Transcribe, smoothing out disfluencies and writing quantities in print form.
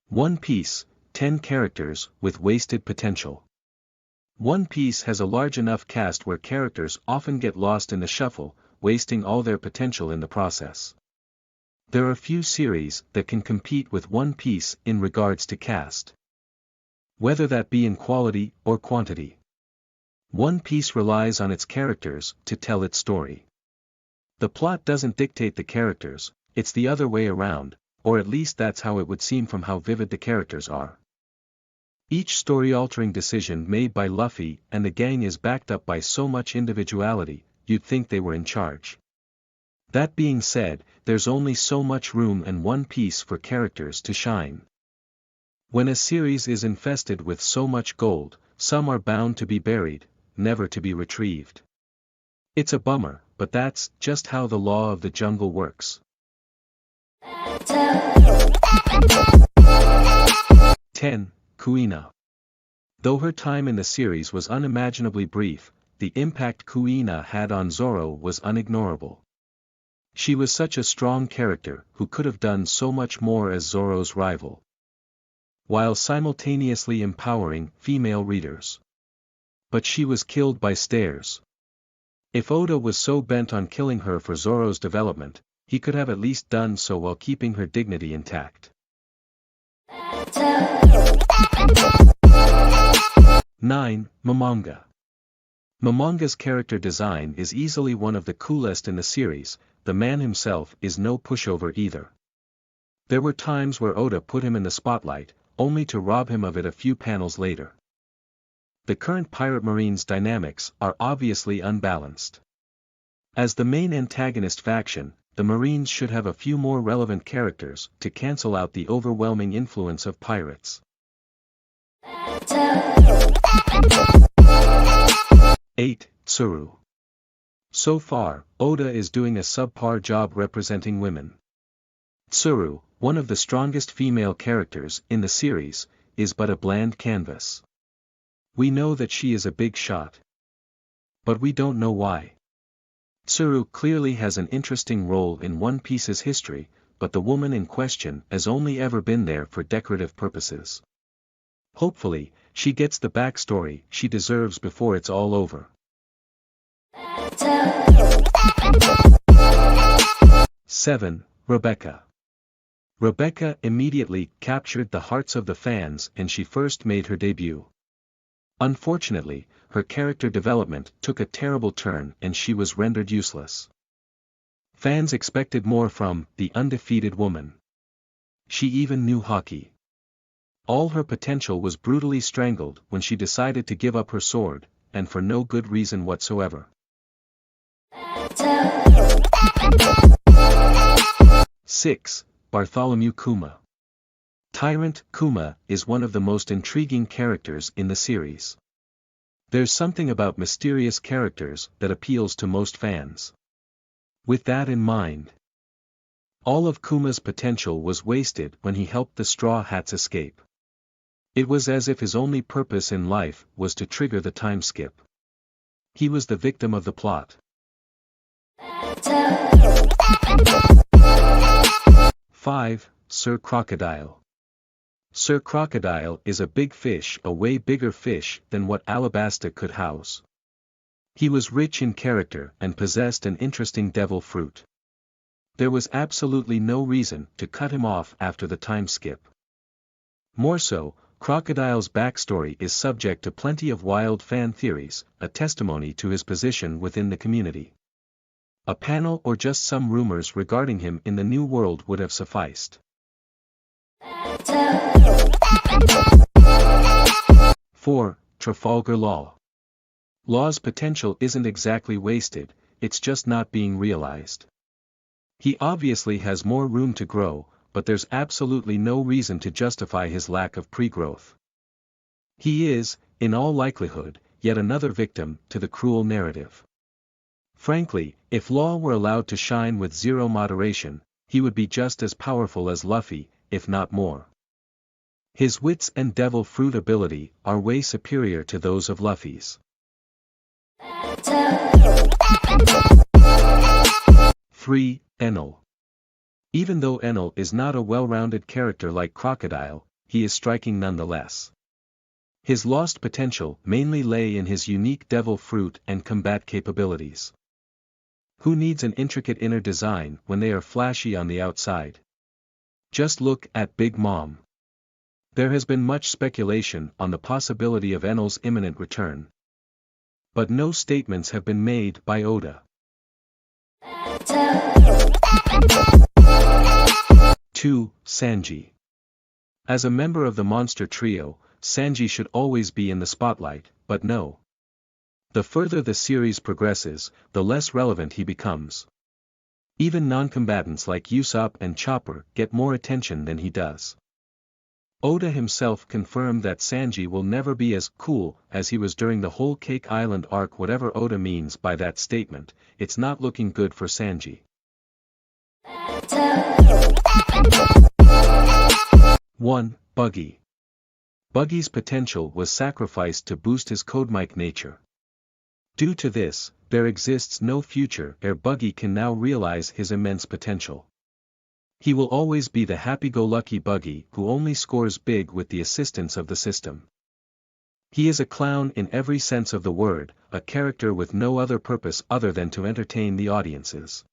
One Piece, 10 characters with wasted potential. One Piece has a large enough cast where characters often get lost in the shuffle, wasting all their potential in the process. There are few series that can compete with One Piece in regards to cast, whether that be in quality or quantity. One Piece relies on its characters to tell its story. The plot doesn't dictate the characters, it's the other way around, or at least that's how it would seem from how vivid the characters are. Each story-altering decision made by Luffy and the gang is backed up by so much individuality, you'd think they were in charge. That being said, there's only so much room in One Piece for characters to shine. When a series is infested with so much gold, some are bound to be buried, never to be retrieved. It's a bummer, but that's just how the law of the jungle works. 10. Kuina. Though her time in the series was unimaginably brief, the impact Kuina had on Zoro was unignorable. She was such a strong character who could have done so much more as Zoro's rival, while simultaneously empowering female readers. But she was killed by stairs. If Oda was so bent on killing her for Zoro's development, he could have at least done so while keeping her dignity intact. 9. Momonga. Momonga's character design is easily one of the coolest in the series. The man himself is no pushover either. There were times where Oda put him in the spotlight, only to rob him of it a few panels later. The current Pirate Marines dynamics are obviously unbalanced. As the main antagonist faction, the Marines should have a few more relevant characters to cancel out the overwhelming influence of pirates. 8. Tsuru. So far, Oda is doing a subpar job representing women. Tsuru, one of the strongest female characters in the series, is but a bland canvas. We know that she is a big shot, but we don't know why. Tsuru clearly has an interesting role in One Piece's history, but the woman in question has only ever been there for decorative purposes. Hopefully, she gets the backstory she deserves before it's all over. 7. Rebecca. Rebecca immediately captured the hearts of the fans and she first made her debut. Unfortunately, her character development took a terrible turn and she was rendered useless. Fans expected more from the undefeated woman. She even knew hockey. All her potential was brutally strangled when she decided to give up her sword, and for no good reason whatsoever. 6. Bartholomew Kuma. Tyrant Kuma is one of the most intriguing characters in the series. There's something about mysterious characters that appeals to most fans. With that in mind, all of Kuma's potential was wasted when he helped the Straw Hats escape. It was as if his only purpose in life was to trigger the time skip. He was the victim of the plot. 5. Sir Crocodile. Sir Crocodile is a big fish, a way bigger fish than what Alabasta could house. He was rich in character and possessed an interesting devil fruit. There was absolutely no reason to cut him off after the time skip. More so, Crocodile's backstory is subject to plenty of wild fan theories, a testimony to his position within the community. A panel or just some rumors regarding him in the New World would have sufficed. 4. Trafalgar Law. Law's potential isn't exactly wasted, it's just not being realized. He obviously has more room to grow, but there's absolutely no reason to justify his lack of pre-growth. He is, in all likelihood, yet another victim to the cruel narrative. Frankly, if Law were allowed to shine with zero moderation, he would be just as powerful as Luffy, if not more. His wits and devil fruit ability are way superior to those of Luffy's. 3. Enel. Even though Enel is not a well-rounded character like Crocodile, he is striking nonetheless. His lost potential mainly lay in his unique devil fruit and combat capabilities. Who needs an intricate inner design when they are flashy on the outside? Just look at Big Mom. There has been much speculation on the possibility of Enel's imminent return. But no statements have been made by Oda. 2. Sanji. As a member of the monster trio, Sanji should always be in the spotlight, but no. The further the series progresses, the less relevant he becomes. Even non-combatants like Usopp and Chopper get more attention than he does. Oda himself confirmed that Sanji will never be as cool as he was during the whole Cake Island arc. Whatever Oda means by that statement, it's not looking good for Sanji. 1. Buggy. Buggy's potential was sacrificed to boost his Codemike nature. Due to this, there exists no future ere Buggy can now realize his immense potential. He will always be the happy-go-lucky Buggy who only scores big with the assistance of the system. He is a clown in every sense of the word, a character with no other purpose other than to entertain the audiences.